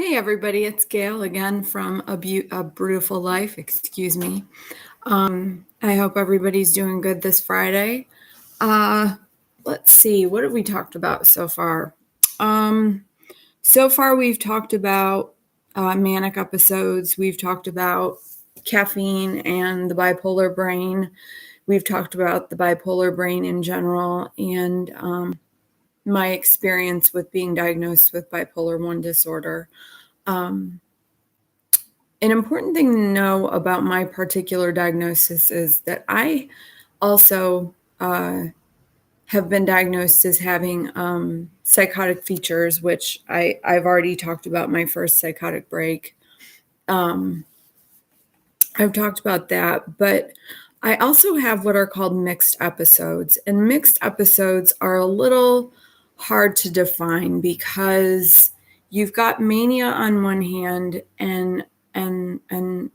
Hey everybody, it's Gail again from A Beautiful Life, excuse me. I hope everybody's doing good this Friday. Let's see, what have we talked about so far? So far we've talked about manic episodes, we've talked about caffeine and the bipolar brain, we've talked about the bipolar brain in general, and my experience with being diagnosed with bipolar 1 disorder. An important thing to know about my particular diagnosis is that I also have been diagnosed as having psychotic features, which I've already talked about my first psychotic break. I've talked about that, but I also have what are called mixed episodes. And mixed episodes are a little hard to define because you've got mania on one hand and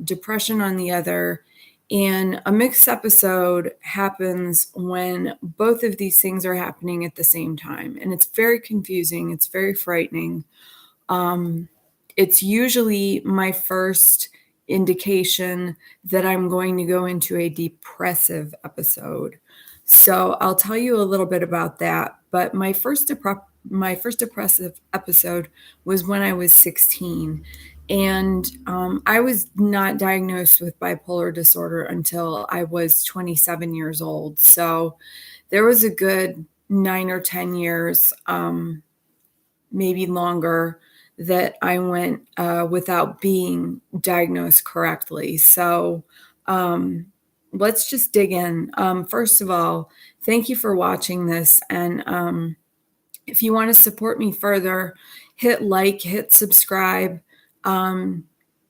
depression on the other. And a mixed episode happens when both of these things are happening at the same time. And it's very confusing. It's very frightening. It's usually my first indication that I'm going to go into a depressive episode. So I'll tell you a little bit about that. But my first depressive episode was when I was 16. And I was not diagnosed with bipolar disorder until I was 27 years old. So there was a good 9 or 10 years, maybe longer, that I went without being diagnosed correctly. So let's just dig in. First of all, thank you for watching this. And if you want to support me further, hit like, hit subscribe,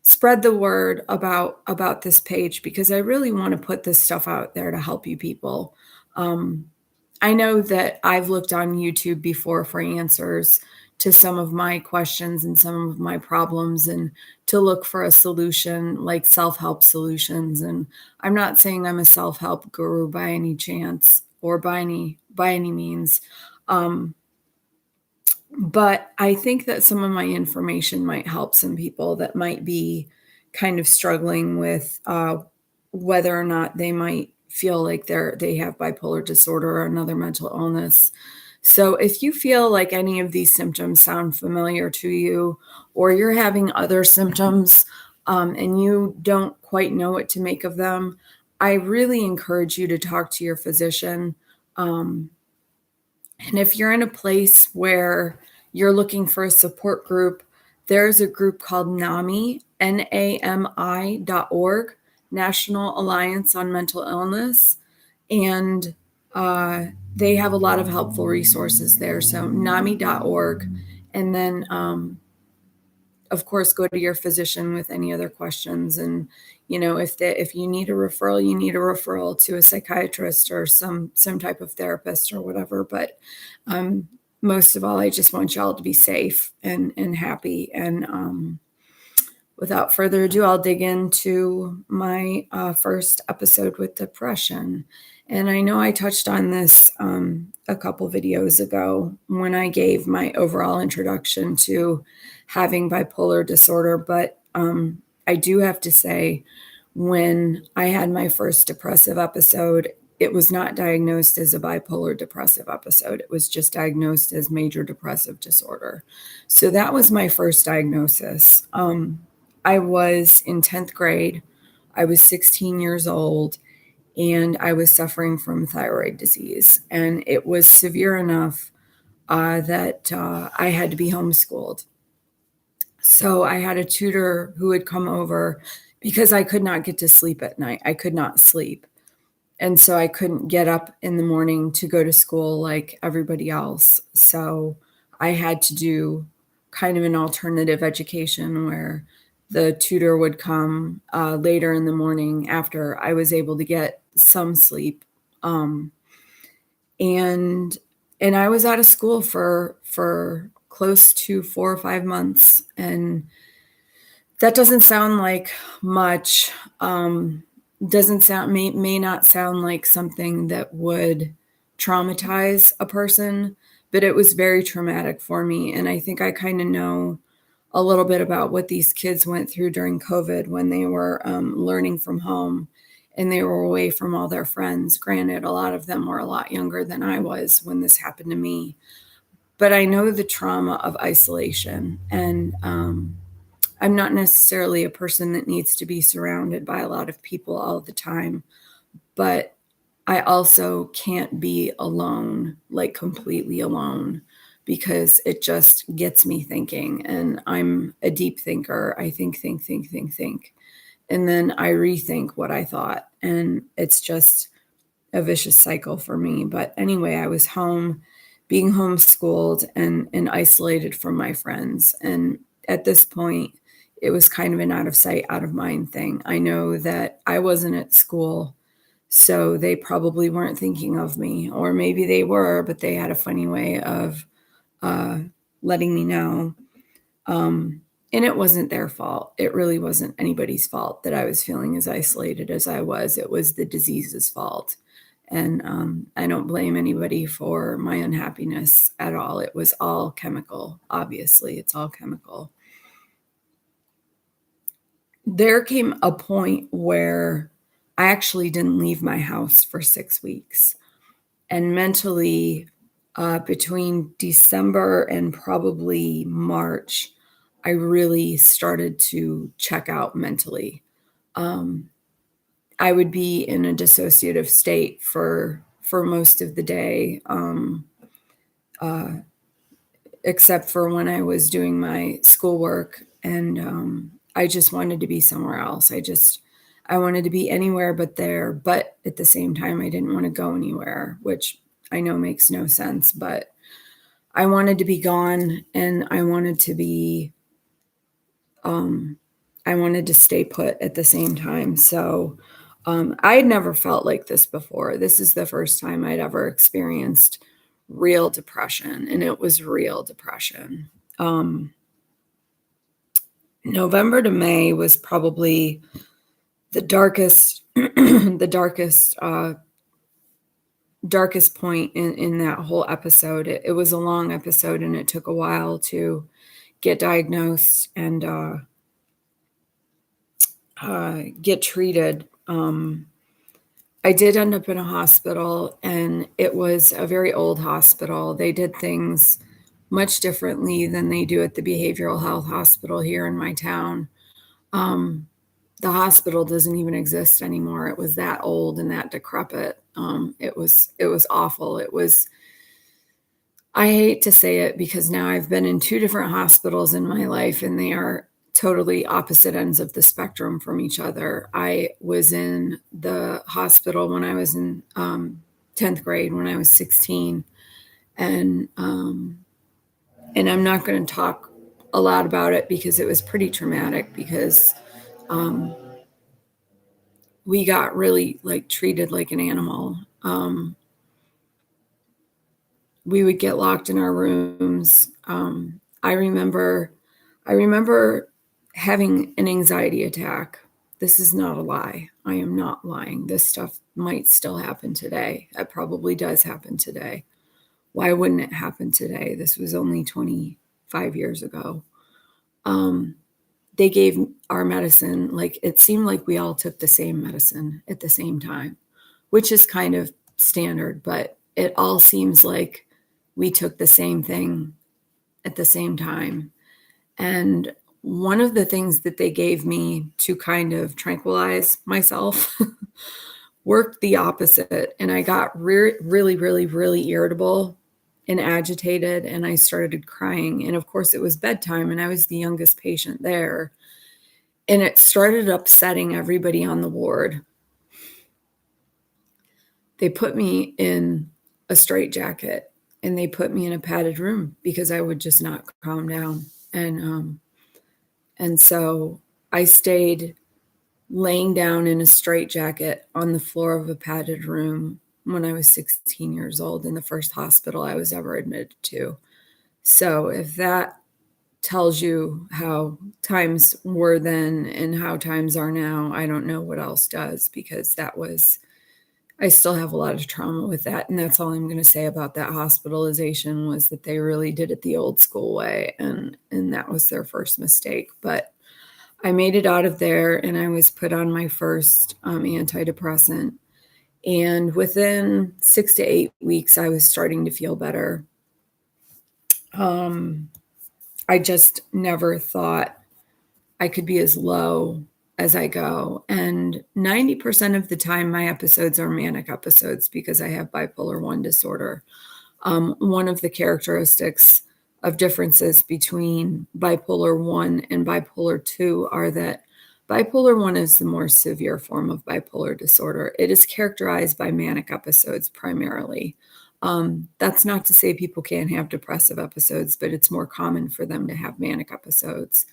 spread the word about this page, because I really want to put this stuff out there to help you people. I know that I've looked on YouTube before for answers to some of my questions and some of my problems, and to look for a solution, like self-help solutions. And I'm not saying I'm a self-help guru by any chance or by any means. But I think that some of my information might help some people that might be kind of struggling with whether or not they might feel like they have bipolar disorder or another mental illness. So if you feel like any of these symptoms sound familiar to you, or you're having other symptoms and you don't quite know what to make of them, I really encourage you to talk to your physician. And if you're in a place where you're looking for a support group, there's a group called NAMI, NAMI.org, National Alliance on Mental Illness. And they have a lot of helpful resources there. So NAMI.org. And then, of course, go to your physician with any other questions. And, if you need a referral, you need a referral to a psychiatrist or some type of therapist or whatever. But most of all, I just want y'all to be safe and happy. And without further ado, I'll dig into my first episode with depression. And I know I touched on this a couple videos ago when I gave my overall introduction to having bipolar disorder. But I do have to say, when I had my first depressive episode, it was not diagnosed as a bipolar depressive episode. It was just diagnosed as major depressive disorder. So that was my first diagnosis. I was in 10th grade. I was 16 years old, and I was suffering from thyroid disease. And it was severe enough that I had to be homeschooled. So I had a tutor who would come over because I could not get to sleep at night. I could not sleep. And so I couldn't get up in the morning to go to school like everybody else. So I had to do kind of an alternative education where the tutor would come later in the morning after I was able to get some sleep. And I was out of school for close to 4 or 5 months. And that doesn't sound like much. May not sound like something that would traumatize a person, but it was very traumatic for me. And I think I kind of know a little bit about what these kids went through during COVID when they were learning from home and they were away from all their friends. Granted, a lot of them were a lot younger than I was when this happened to me. But I know the trauma of isolation, and I'm not necessarily a person that needs to be surrounded by a lot of people all the time, but I also can't be alone, like completely alone, because it just gets me thinking. And I'm a deep thinker. I think. And then I rethink what I thought. And it's just a vicious cycle for me. But anyway, I was home, being homeschooled and isolated from my friends. And at this point, it was kind of an out of sight, out of mind thing. I know that I wasn't at school, so they probably weren't thinking of me, or maybe they were, but they had a funny way of uh, letting me know. And it wasn't their fault. It really wasn't anybody's fault that I was feeling as isolated as I was. It was the disease's fault. And I don't blame anybody for my unhappiness at all. It was all chemical. Obviously, it's all chemical. There came a point where I actually didn't leave my house for 6 weeks. And mentally, between December and probably March, I really started to check out mentally. I would be in a dissociative state for most of the day, except for when I was doing my schoolwork, and I just wanted to be somewhere else. I wanted to be anywhere but there, but at the same time, I didn't want to go anywhere, which I know makes no sense, but I wanted to be gone, and I wanted to stay put at the same time. So I had never felt like this before. This is the first time I'd ever experienced real depression, and it was real depression. November to May was probably the darkest, darkest point in that whole episode. It was a long episode, and it took a while to get diagnosed and get treated. I did end up in a hospital, and it was a very old hospital. They did things much differently than they do at the behavioral health hospital here in my town. The hospital doesn't even exist anymore. It was that old and that decrepit. It was awful. I hate to say it because now I've been in 2 different hospitals in my life, and they are totally opposite ends of the spectrum from each other. I was in the hospital when I was in 10th grade, when I was 16. And I'm not going to talk a lot about it because it was pretty traumatic, because we got really like treated like an animal. We would get locked in our rooms. I remember having an anxiety attack. This is not a lie. I am not lying. This stuff might still happen today. It probably does happen today. Why wouldn't it happen today? This was only 25 years ago. They gave our medicine, like it seemed like we all took the same medicine at the same time, which is kind of standard, but it all seems like we took the same thing at the same time. And one of the things that they gave me to kind of tranquilize myself worked the opposite. And I got really irritable and agitated, and I started crying. And of course, it was bedtime, and I was the youngest patient there. And it started upsetting everybody on the ward. They put me in a straitjacket, and they put me in a padded room because I would just not calm down. And so I stayed laying down in a straitjacket on the floor of a padded room when I was 16 years old, in the first hospital I was ever admitted to. So if that tells you how times were then and how times are now, I don't know what else does, because I still have a lot of trauma with that, and that's all I'm going to say about that hospitalization, was that they really did it the old school way, and that was their first mistake. But I made it out of there, and I was put on my first antidepressant, and within 6 to 8 weeks, I was starting to feel better. I just never thought I could be as low as I go. And 90% of the time, my episodes are manic episodes because I have bipolar 1 disorder. One of the characteristics of differences between bipolar 1 and bipolar 2 are that bipolar 1 is the more severe form of bipolar disorder. It is characterized by manic episodes primarily. That's not to say people can't have depressive episodes, but it's more common for them to have manic episodes.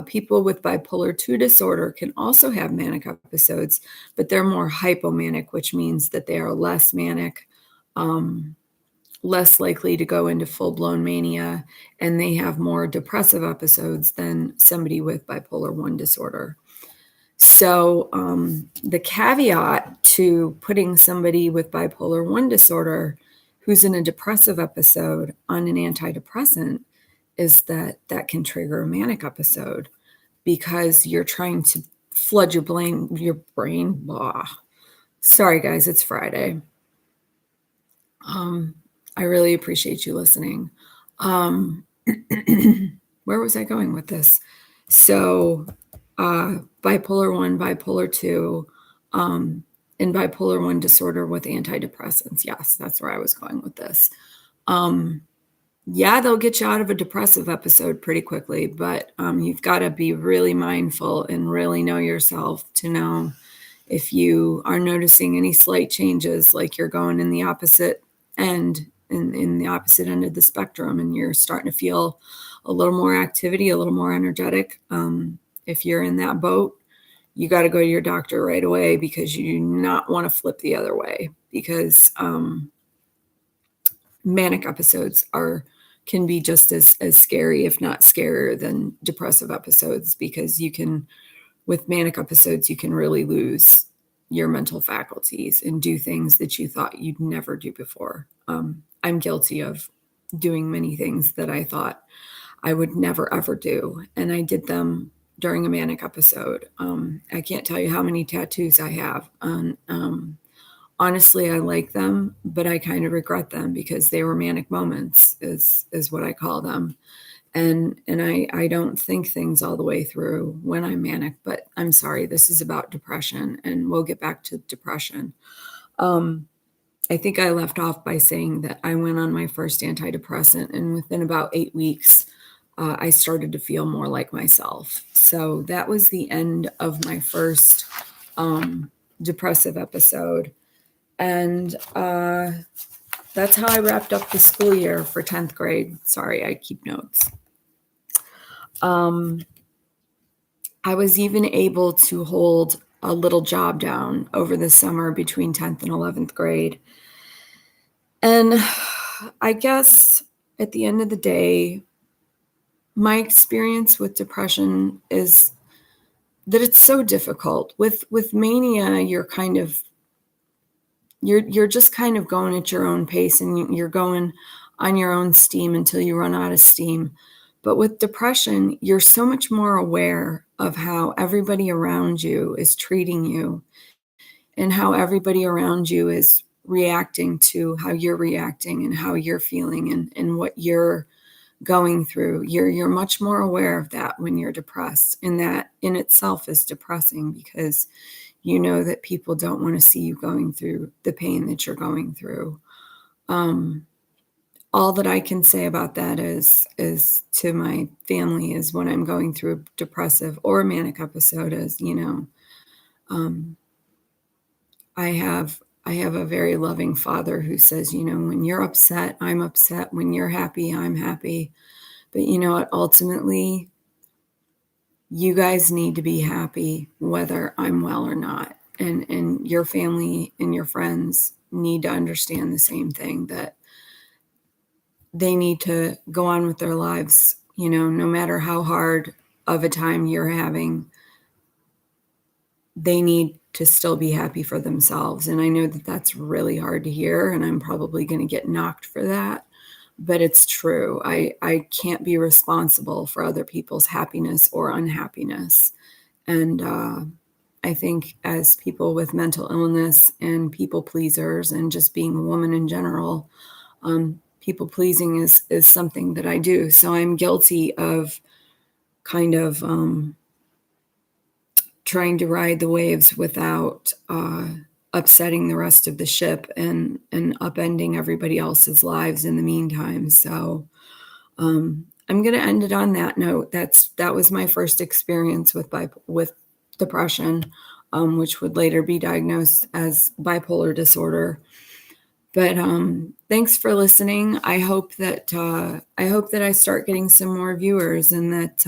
People with bipolar 2 disorder can also have manic episodes, but they're more hypomanic, which means that they are less manic, less likely to go into full-blown mania, and they have more depressive episodes than somebody with bipolar 1 disorder. So the caveat to putting somebody with bipolar 1 disorder who's in a depressive episode on an antidepressant is that that can trigger a manic episode because you're trying to flood your brain. Blah. Sorry, guys, it's Friday. I really appreciate you listening. Where was I going with this? So bipolar 1, bipolar 2, and bipolar 1 disorder with antidepressants. Yes, that's where I was going with this. Yeah, they'll get you out of a depressive episode pretty quickly, but you've got to be really mindful and really know yourself to know if you are noticing any slight changes, like you're going in the opposite end, in the opposite end of the spectrum, and you're starting to feel a little more activity, a little more energetic. If you're in that boat, you got to go to your doctor right away because you do not want to flip the other way, because manic episodes can be just as scary, if not scarier, than depressive episodes, because with manic episodes, you can really lose your mental faculties and do things that you thought you'd never do before. I'm guilty of doing many things that I thought I would never, ever do, and I did them during a manic episode. I can't tell you how many tattoos I have. Honestly, I like them, but I kind of regret them because they were manic moments, is what I call them. And I don't think things all the way through when I'm manic, but I'm sorry, this is about depression, and we'll get back to depression. I think I left off by saying that I went on my first antidepressant, and within about 8 weeks, I started to feel more like myself. So that was the end of my first depressive episode. And that's how I wrapped up the school year for 10th grade. Sorry, I keep notes. I was even able to hold a little job down over the summer between 10th and 11th grade. And I guess at the end of the day, my experience with depression is that it's so difficult. With mania, you're just kind of going at your own pace, and you're going on your own steam until you run out of steam. But with depression, you're so much more aware of how everybody around you is treating you and how everybody around you is reacting to how you're reacting and how you're feeling and what you're going through. You're much more aware of that when you're depressed, and that in itself is depressing because you know that people don't want to see you going through the pain that you're going through. All that I can say about that is to my family is when I'm going through a depressive or manic episode is, I have a very loving father who says, when you're upset, I'm upset. When you're happy, I'm happy. But you know what? Ultimately, you guys need to be happy whether I'm well or not. And your family and your friends need to understand the same thing, that they need to go on with their lives, no matter how hard of a time you're having. They need to still be happy for themselves. And I know that that's really hard to hear, and I'm probably going to get knocked for that, but it's true. I can't be responsible for other people's happiness or unhappiness. And I think as people with mental illness and people pleasers and just being a woman in general, people pleasing is something that I do. So I'm guilty of kind of trying to ride the waves without upsetting the rest of the ship and upending everybody else's lives in the meantime. So I'm going to end it on that note. That was my first experience with depression, which would later be diagnosed as bipolar disorder. But thanks for listening. I hope that I start getting some more viewers, and that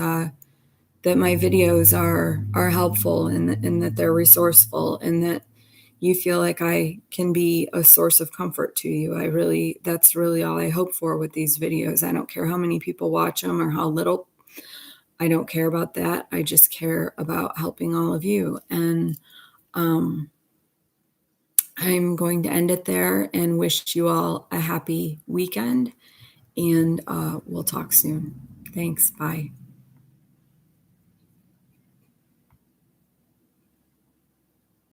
my videos are helpful, and that they're resourceful, and that you feel like I can be a source of comfort to you. That's really all I hope for with these videos. I don't care how many people watch them or how little. I don't care about that. I just care about helping all of you. And I'm going to end it there and wish you all a happy weekend. And we'll talk soon. Thanks. Bye.